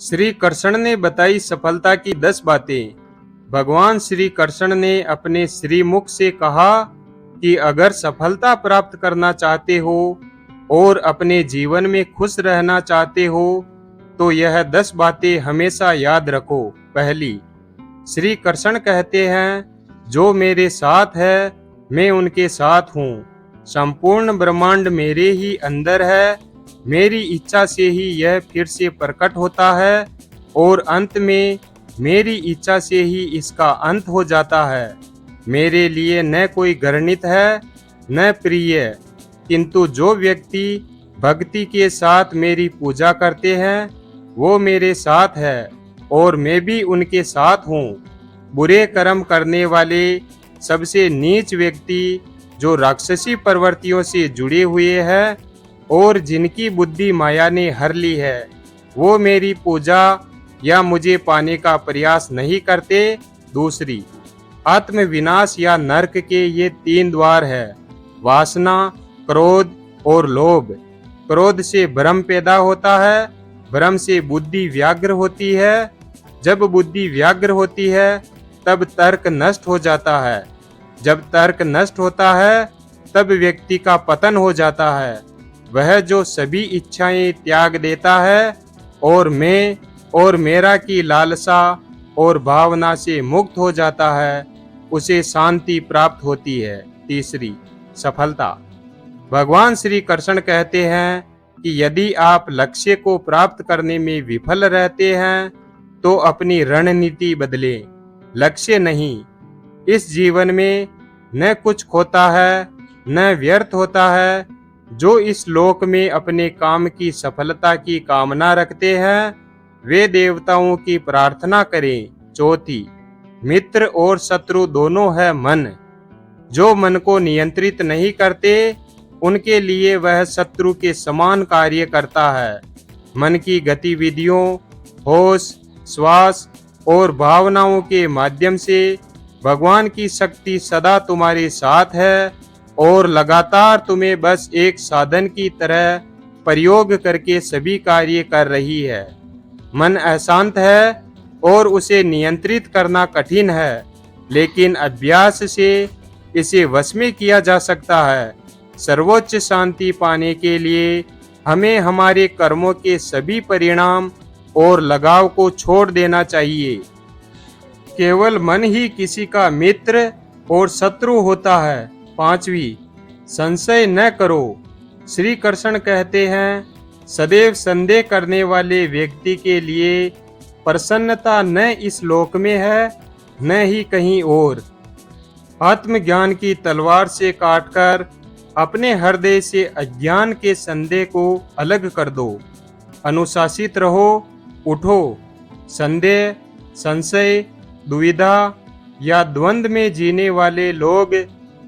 श्री कृष्ण ने बताई सफलता की 10 बातें। भगवान श्री कृष्ण ने अपने श्रीमुख से कहा कि अगर सफलता प्राप्त करना चाहते हो और अपने जीवन में खुश रहना चाहते हो तो यह 10 बातें हमेशा याद रखो। पहली, श्री कृष्ण कहते हैं, जो मेरे साथ है मैं उनके साथ हूँ। संपूर्ण ब्रह्मांड मेरे ही अंदर है। मेरी इच्छा से ही यह फिर से प्रकट होता है और अंत में मेरी इच्छा से ही इसका अंत हो जाता है। मेरे लिए न कोई घृणित है न प्रिय, किंतु जो व्यक्ति भक्ति के साथ मेरी पूजा करते हैं वो मेरे साथ है और मैं भी उनके साथ हूँ। बुरे कर्म करने वाले सबसे नीच व्यक्ति जो राक्षसी प्रवृत्तियों से जुड़े हुए हैं और जिनकी बुद्धि माया ने हर ली है, वो मेरी पूजा या मुझे पाने का प्रयास नहीं करते। दूसरी, आत्म विनाश या नरक के ये 3 द्वार है, वासना, क्रोध और लोभ। क्रोध से भ्रम पैदा होता है, भ्रम से बुद्धि व्याग्र होती है, जब बुद्धि व्याग्र होती है तब तर्क नष्ट हो जाता है, जब तर्क नष्ट होता है तब व्यक्ति का पतन हो जाता है। वह जो सभी इच्छाएं त्याग देता है और मैं और मेरा की लालसा और भावना से मुक्त हो जाता है, उसे शांति प्राप्त होती है। तीसरी, सफलता। भगवान श्री कृष्ण कहते हैं कि यदि आप लक्ष्य को प्राप्त करने में विफल रहते हैं तो अपनी रणनीति बदलें, लक्ष्य नहीं। इस जीवन में न कुछ खोता है न व्यर्थ होता है। जो इस लोक में अपने काम की सफलता की कामना रखते हैं वे देवताओं की प्रार्थना करें। चौथी, मित्र और शत्रु दोनों है मन। जो मन को नियंत्रित नहीं करते उनके लिए वह शत्रु के समान कार्य करता है। मन की गतिविधियों, होश, श्वास और भावनाओं के माध्यम से भगवान की शक्ति सदा तुम्हारे साथ है और लगातार तुम्हें बस एक साधन की तरह प्रयोग करके सभी कार्य कर रही है। मन अशांत है और उसे नियंत्रित करना कठिन है, लेकिन अभ्यास से इसे वश में किया जा सकता है। सर्वोच्च शांति पाने के लिए हमें हमारे कर्मों के सभी परिणाम और लगाव को छोड़ देना चाहिए। केवल मन ही किसी का मित्र और शत्रु होता है। पांचवी, संशय न करो। श्री कृष्ण कहते हैं, सदैव संदेह करने वाले व्यक्ति के लिए प्रसन्नता न इस लोक में है न ही कहीं और। आत्मज्ञान की तलवार से काटकर अपने हृदय से अज्ञान के संदेह को अलग कर दो। अनुशासित रहो, उठो। संदेह, संशय, दुविधा या द्वंद्व में जीने वाले लोग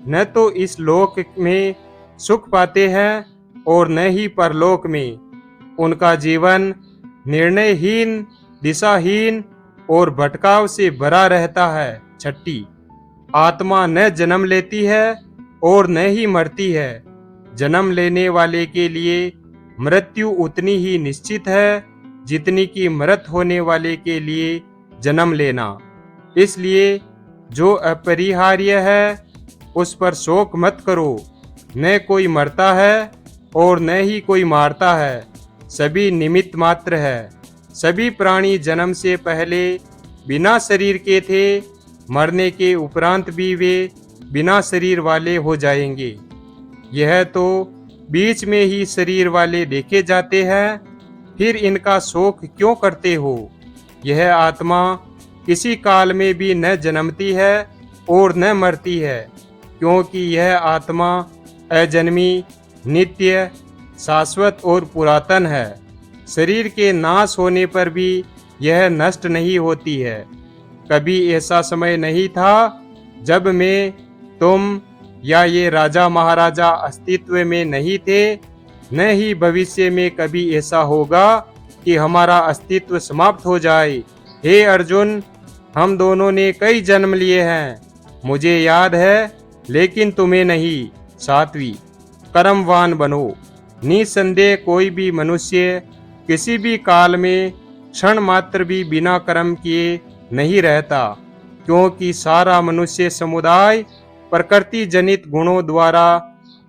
न तो इस लोक में सुख पाते हैं और न ही परलोक में। उनका जीवन निर्णयहीन, दिशाहीन और भटकाव से भरा रहता है। छठी, आत्मा न जन्म लेती है और न ही मरती है। जन्म लेने वाले के लिए मृत्यु उतनी ही निश्चित है जितनी कि मृत होने वाले के लिए जन्म लेना। इसलिए जो अपरिहार्य है उस पर शोक मत करो। न कोई मरता है और न ही कोई मारता है, सभी निमित्त मात्र है। सभी प्राणी जन्म से पहले बिना शरीर के थे, मरने के उपरांत भी वे बिना शरीर वाले हो जाएंगे। यह तो बीच में ही शरीर वाले देखे जाते हैं, फिर इनका शोक क्यों करते हो? यह आत्मा किसी काल में भी न जन्मती है और न मरती है, क्योंकि यह आत्मा अजन्मी, नित्य, शाश्वत और पुरातन है। शरीर के नाश होने पर भी यह नष्ट नहीं होती है। कभी ऐसा समय नहीं था जब मैं, तुम या ये राजा महाराजा अस्तित्व में नहीं थे, न ही भविष्य में कभी ऐसा होगा कि हमारा अस्तित्व समाप्त हो जाए। हे अर्जुन, हम दोनों ने कई जन्म लिए हैं, मुझे याद है, लेकिन तुम्हें नहीं। सातवीं, कर्मवान बनो। निसंदेह कोई भी मनुष्य किसी भी काल में क्षण मात्र भी बिना कर्म किए नहीं रहता, क्योंकि सारा मनुष्य समुदाय प्रकृति जनित गुणों द्वारा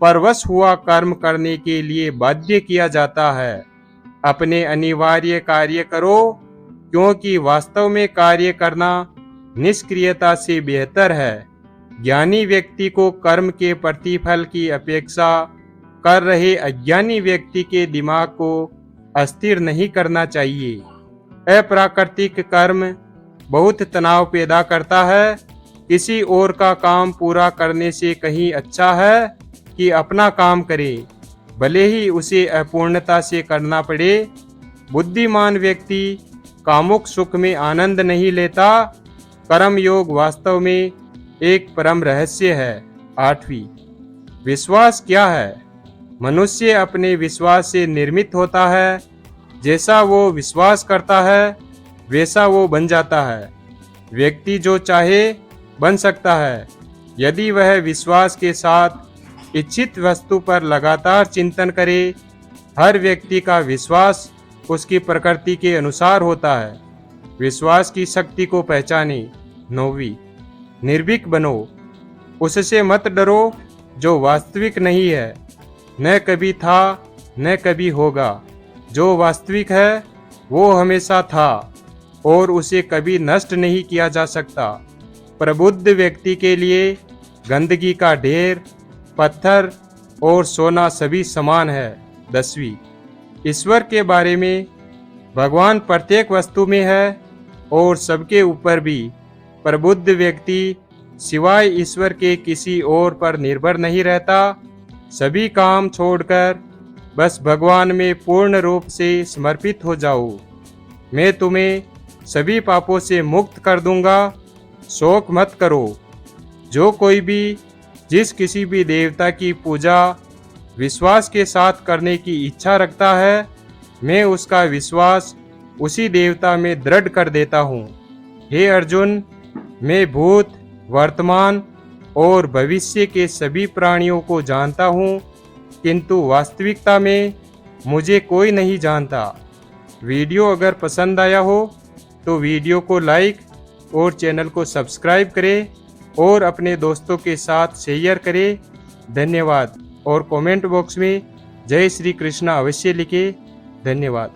परवश हुआ कर्म करने के लिए बाध्य किया जाता है। अपने अनिवार्य कार्य करो, क्योंकि वास्तव में कार्य करना निष्क्रियता से बेहतर है। ज्ञानी व्यक्ति को कर्म के प्रतिफल की अपेक्षा कर रहे अज्ञानी व्यक्ति के दिमाग को अस्थिर नहीं करना चाहिए। अप्राकृतिक कर्म बहुत तनाव पैदा करता है। किसी और का काम पूरा करने से कहीं अच्छा है कि अपना काम करे, भले ही उसे अपूर्णता से करना पड़े। बुद्धिमान व्यक्ति कामुक सुख में आनंद नहीं लेता। कर्म योग वास्तव में एक परम रहस्य है। 8वीं, विश्वास क्या है? मनुष्य अपने विश्वास से निर्मित होता है। जैसा वो विश्वास करता है वैसा वो बन जाता है। व्यक्ति जो चाहे बन सकता है, यदि वह विश्वास के साथ इच्छित वस्तु पर लगातार चिंतन करे। हर व्यक्ति का विश्वास उसकी प्रकृति के अनुसार होता है। विश्वास की शक्ति को पहचाने। 9वीं, निर्भीक बनो, उससे मत डरो जो वास्तविक नहीं है, न कभी था न कभी होगा। जो वास्तविक है वो हमेशा था और उसे कभी नष्ट नहीं किया जा सकता। प्रबुद्ध व्यक्ति के लिए गंदगी का ढेर, पत्थर और सोना सभी समान है। 10वीं, ईश्वर के बारे में। भगवान प्रत्येक वस्तु में है और सबके ऊपर भी। प्रबुद्ध व्यक्ति सिवाय ईश्वर के किसी और पर निर्भर नहीं रहता। सभी काम छोड़कर बस भगवान में पूर्ण रूप से समर्पित हो जाओ। मैं तुम्हें सभी पापों से मुक्त कर दूंगा, शोक मत करो। जो कोई भी जिस किसी भी देवता की पूजा विश्वास के साथ करने की इच्छा रखता है, मैं उसका विश्वास उसी देवता में दृढ़ कर देता हूँ। हे अर्जुन, मैं भूत, वर्तमान और भविष्य के सभी प्राणियों को जानता हूँ, किंतु वास्तविकता में मुझे कोई नहीं जानता। वीडियो अगर पसंद आया हो तो वीडियो को लाइक और चैनल को सब्सक्राइब करें और अपने दोस्तों के साथ शेयर करें। धन्यवाद। और कमेंट बॉक्स में जय श्री कृष्ण अवश्य लिखें। धन्यवाद।